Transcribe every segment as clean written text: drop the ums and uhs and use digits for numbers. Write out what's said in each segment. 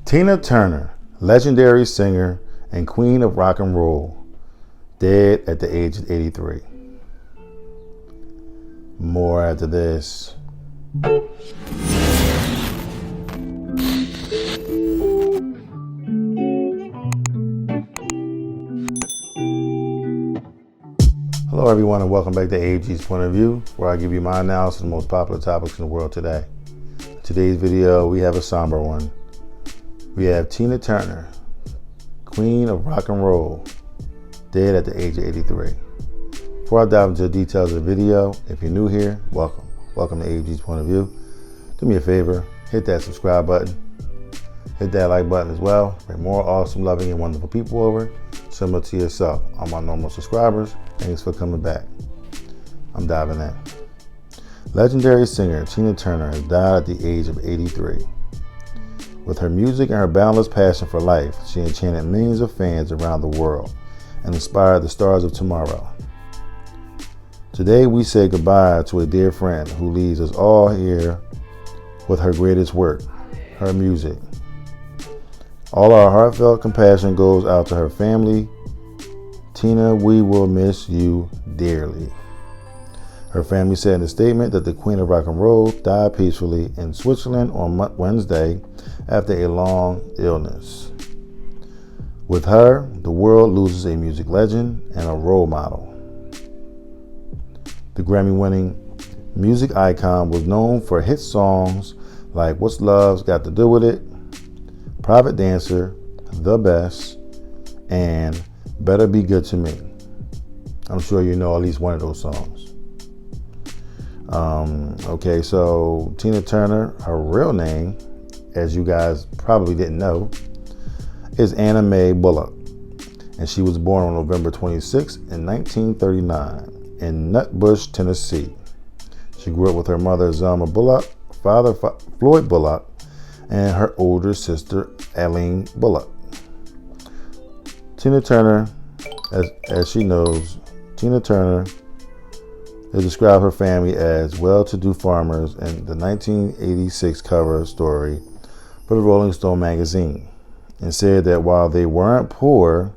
Tina Turner, legendary singer and queen of rock and roll, dead at the age of 83. More after this. Hello everyone and welcome back to AG's Point of View, where I give you my analysis of the most popular topics in the world today. In today's video, we have a somber one. We have Tina Turner, queen of rock and roll, dead at the age of 83. Before I dive into the details of the video, if you're new here, welcome. Welcome to AG's Point of View. Do me a favor, hit that subscribe button. Hit that like button as well. Bring more awesome, loving, and wonderful people over, similar to yourself. All my normal subscribers, thanks for coming back. I'm diving in. Legendary singer Tina Turner has died at the age of 83. With her music and her boundless passion for life, she enchanted millions of fans around the world and inspired the stars of tomorrow. Today we say goodbye to a dear friend who leaves us all here with her greatest work, her music. All our heartfelt compassion goes out to her family. Tina, we will miss you dearly. Her family said in a statement that the Queen of Rock and Roll died peacefully in Switzerland on Wednesday after a long illness. With her, the world loses a music legend and a role model. The Grammy-winning music icon was known for hit songs like What's Love's Got to Do With It, Private Dancer, The Best, and Better Be Good to Me. I'm sure you know at least one of those songs. Okay, so Tina Turner, her real name, as you guys probably didn't know, is Anna Mae Bullock. And she was born on November 26 in 1939 in Nutbush, Tennessee. She grew up with her mother, Zelma Bullock, father, Floyd Bullock, and her older sister, Alline Bullock. Tina Turner, as she knows, Tina Turner has described her family as well-to-do farmers in the 1986 cover story for the Rolling Stone magazine, and said that while they weren't poor,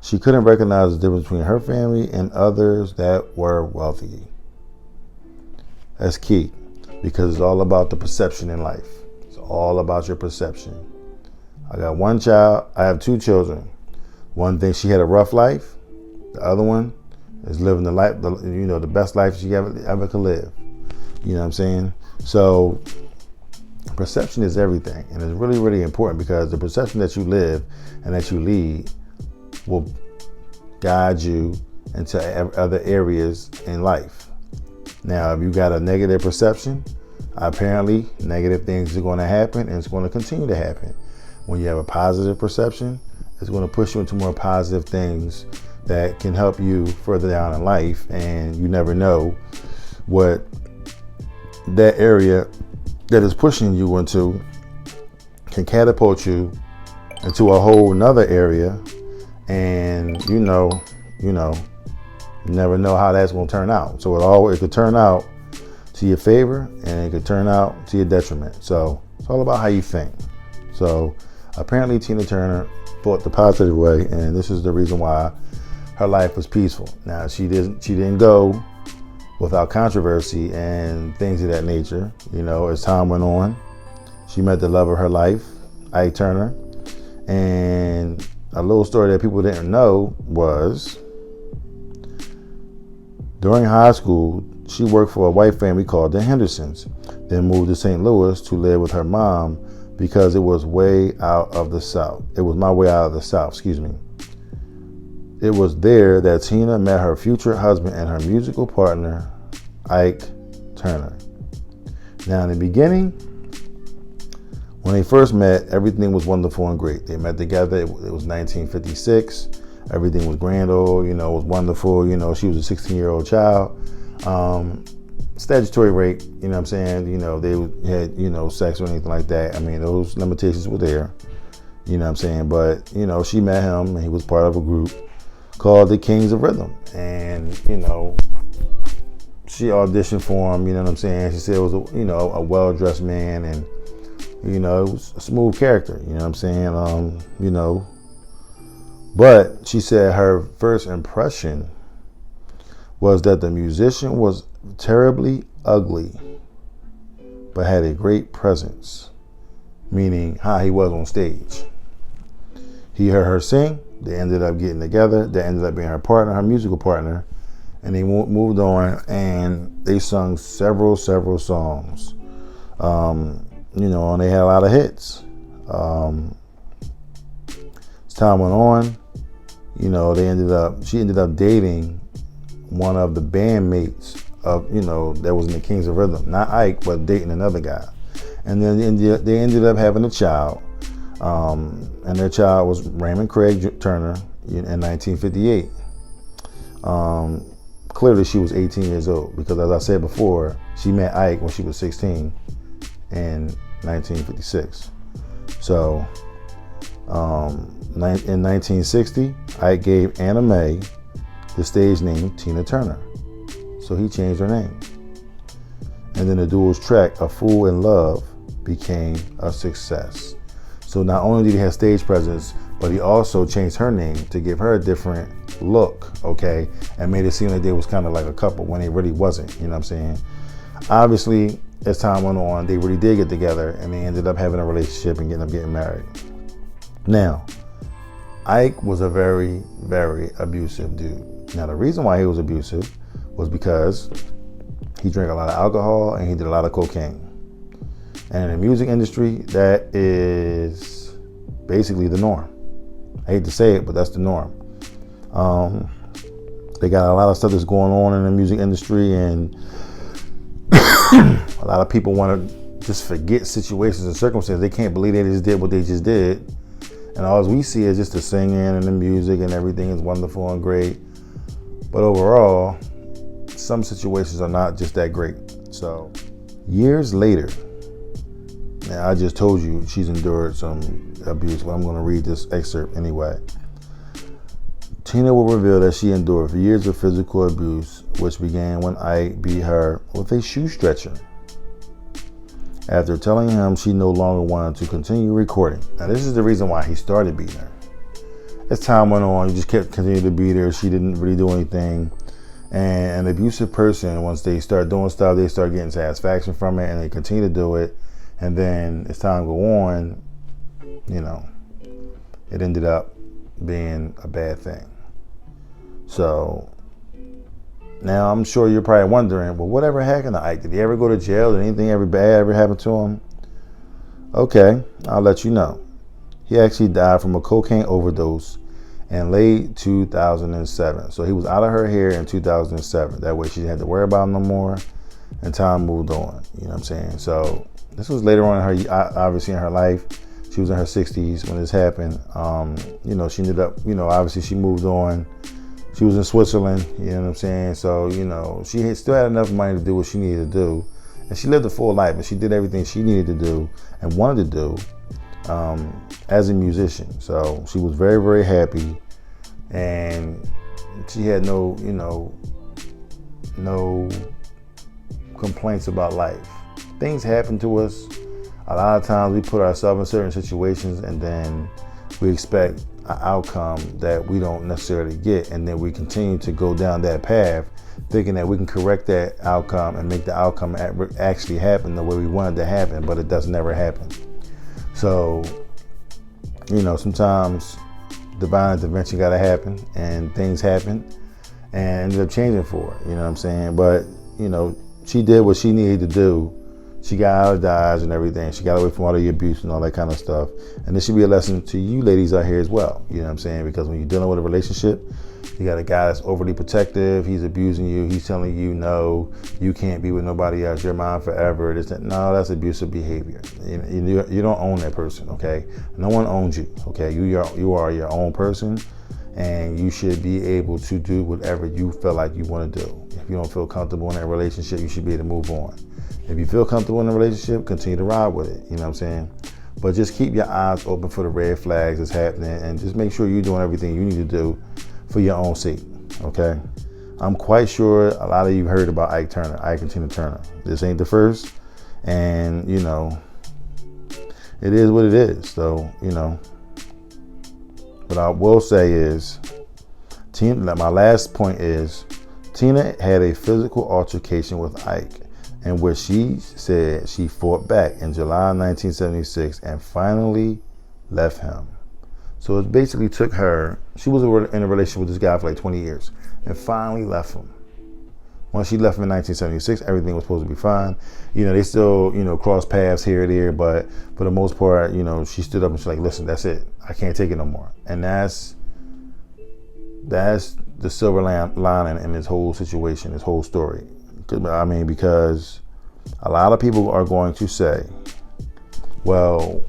she couldn't recognize the difference between her family and others that were wealthy. That's key, because it's all about the perception in life. It's all about your perception. I got one child. I have two children. One thinks she had a rough life. The other one is living the life, the best life she ever could live. You know what I'm saying? So perception is everything, and it's really, really important, because the perception that you live and that you lead will guide you into other areas in life. Now, if you got a negative perception, apparently negative things are going to happen, and it's going to continue to happen. When you have a positive perception, it's going to push you into more positive things that can help you further down in life, and you never know what that area that is pushing you into can catapult you into a whole nother area, and you never know how that's going to turn out. So it could turn out to your favor, and it could turn out to your detriment. So it's all about how you think. So apparently Tina Turner thought the positive way, and this is the reason why her life was peaceful. Now, she didn't go without controversy and things of that nature. As time went on, she met the love of her life, Ike Turner. And a little story that people didn't know was, during high school, she worked for a white family called the Hendersons, then moved to St. Louis to live with her mom because it was way out of the South. It was my way out of the South, excuse me. It was there that Tina met her future husband and her musical partner, Ike Turner. Now, in the beginning, when they first met, everything was wonderful and great. They met together. It was 1956. Everything was grand old, it was wonderful. She was a 16-year-old child. Statutory rape, they had, sex or anything like that. I mean, those limitations were there, But, she met him, and he was part of a group called the Kings of Rhythm. And, she auditioned for him, She said it was a well-dressed man, and You know, it was a smooth character, you know what I'm saying? You know, but she said her first impression was that the musician was terribly ugly, but had a great presence, meaning how he was on stage. He heard her sing, they ended up getting together, that ended up being her partner, her musical partner, and they moved on and they sung several songs. You know, and they had a lot of hits. As time went on, you know, she ended up dating one of the bandmates of, you know, that was in the Kings of Rhythm, not Ike, but dating another guy. And then they ended up having a child, and their child was Raymond Craig Turner in 1958. Clearly she was 18 years old because, as I said before, she met Ike when she was 16 in 1956. So in 1960, Ike gave Anna Mae the stage name Tina Turner. So he changed her name. And then the duo's track, A Fool in Love, became a success. So not only did he have stage presence, but he also changed her name to give her a different look, okay, and made it seem like they was kind of like a couple when they really wasn't, you know what I'm saying? Obviously, as time went on, they really did get together and they ended up having a relationship and getting married. Now, Ike was a very, very abusive dude. Now, the reason why he was abusive was because he drank a lot of alcohol and he did a lot of cocaine. And in the music industry, that is basically the norm. I hate to say it, but that's the norm. They got a lot of stuff that's going on in the music industry, and a lot of people want to just forget situations and circumstances. They can't believe they just did what they just did. And all we see is just the singing and the music and everything is wonderful and great. But overall, some situations are not just that great. So years later, now I just told you she's endured some abuse, but I'm going to read this excerpt anyway. Tina will reveal that she endured years of physical abuse, which began when Ike beat her with a shoe stretcher after telling him she no longer wanted to continue recording. Now, this is the reason why he started beating her. As time went on, he just kept continuing to beat her. She didn't really do anything. And an abusive person, once they start doing stuff, they start getting satisfaction from it, and they continue to do it. And then as time go on, you know, it ended up being a bad thing. So now I'm sure you're probably wondering, well, whatever happened to Ike? Did he ever go to jail? Did anything ever bad ever happen to him? Okay, I'll let you know. He actually died from a cocaine overdose in late 2007. So he was out of her hair in 2007. That way she didn't have to worry about him no more, and time moved on. You know what I'm saying? So this was later on in her, obviously in her life. She was in her 60s when this happened. You know, she ended up, you know, obviously she moved on. She was in Switzerland, you know what I'm saying? So, you know, she still had enough money to do what she needed to do. And she lived a full life, and she did everything she needed to do and wanted to do as a musician. So she was very, very happy. And she had no, you know, no complaints about life. Things happen to us. A lot of times we put ourselves in certain situations and then we expect an outcome that we don't necessarily get, and then we continue to go down that path thinking that we can correct that outcome and make the outcome actually happen the way we wanted to happen, but it does never happen. So, you know, sometimes divine intervention got to happen, and things happen and ended up changing for her, you know what I'm saying? But, you know, she did what she needed to do. She got out of Dodge and everything. She got away from all the abuse and all that kind of stuff. And this should be a lesson to you ladies out here as well. You know what I'm saying? Because when you're dealing with a relationship, you got a guy that's overly protective. He's abusing you. He's telling you, no, you can't be with nobody else. You're mine forever. No, that's abusive behavior. You don't own that person, okay? No one owns you, okay? You are your own person, and you should be able to do whatever you feel like you want to do. If you don't feel comfortable in that relationship, you should be able to move on. If you feel comfortable in a relationship, continue to ride with it. You know what I'm saying? But just keep your eyes open for the red flags that's happening, and just make sure you're doing everything you need to do for your own sake, okay? I'm quite sure a lot of you heard about Ike and Tina Turner. This ain't the first, and, you know, it is what it is. So, you know, what I will say is, Tina, my last point is, Tina had a physical altercation with Ike, in which she said she fought back in July 1976 and finally left him. So it basically took her, she was in a relationship with this guy for like 20 years and finally left him. Once she left him in 1976, everything was supposed to be fine. You know, they still, you know, crossed paths here and there, but for the most part, you know, she stood up and she's like, listen, that's it. I can't take it no more. And that's the silver lining in this whole situation, this whole story. I mean, because a lot of people are going to say, well,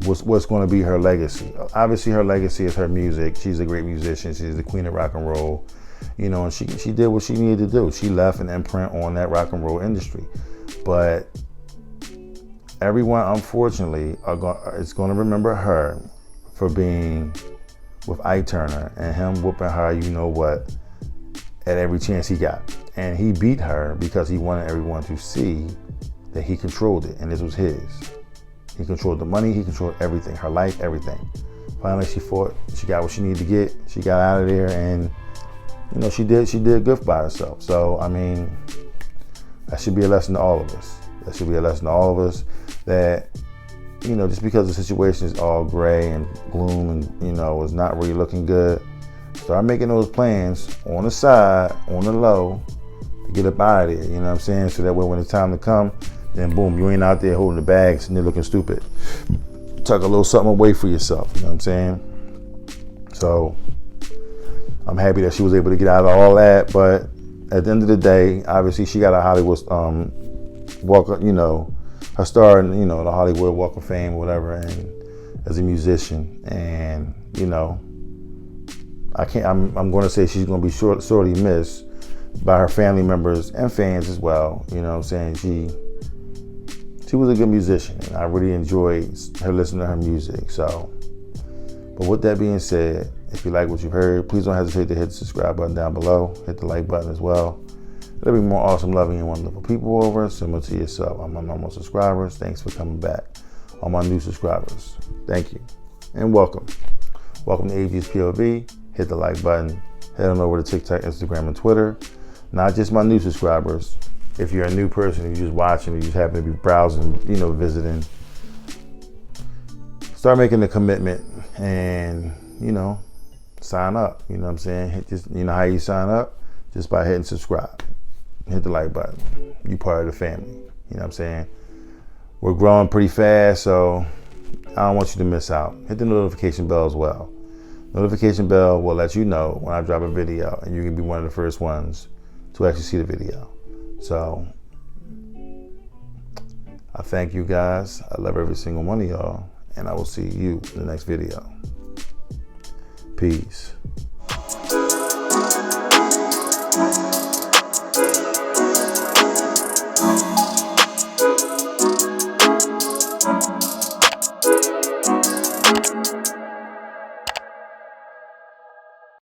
what's going to be her legacy? Obviously, her legacy is her music. She's a great musician. She's the queen of rock and roll. You know, and she did what she needed to do. She left an imprint on that rock and roll industry. But everyone, unfortunately, is going to remember her for being with Ike Turner and him whooping her, you know what, at every chance he got. And he beat her because he wanted everyone to see that he controlled it and this was his. He controlled the money, he controlled everything, her life, everything. Finally, she fought, she got what she needed to get, she got out of there, and you know, she did good by herself. So, I mean, that should be a lesson to all of us. That should be a lesson to all of us that, you know, just because the situation is all gray and gloom and, you know, it's not really looking good, start making those plans on the side, on the low, to get up out of there, you know what I'm saying? So that way when it's time to come, then boom, you ain't out there holding the bags and you're looking stupid. Tuck a little something away for yourself, you know what I'm saying? So, I'm happy that she was able to get out of all that, but at the end of the day, obviously she got a Hollywood walk, you know, her star in, you know, the Hollywood Walk of Fame or whatever, and as a musician, and you know, I'm going to say she's going to be sorely missed by her family members and fans as well. You know what I'm saying? She was a good musician, and I really enjoyed her listening to her music. So, but with that being said, if you like what you've heard, please don't hesitate to hit the subscribe button down below. Hit the like button as well. There'll be more awesome, loving, and wonderful people over, similar to yourself. All my normal subscribers, thanks for coming back. All my new subscribers, thank you and welcome. Welcome to AG's POV. Hit the like button. Head on over to TikTok, Instagram, and Twitter. Not just my new subscribers. If you're a new person, you're just watching, you just happen to be browsing, you know, visiting, start making the commitment and, you know, sign up. You know what I'm saying? You know how you sign up? Just by hitting subscribe. Hit the like button. You part of the family. You know what I'm saying? We're growing pretty fast, so I don't want you to miss out. Hit the notification bell as well. Notification bell will let you know when I drop a video, and you can be one of the first ones to actually see the video. So I thank you guys. I love every single one of y'all, and I will see you in the next video. Peace.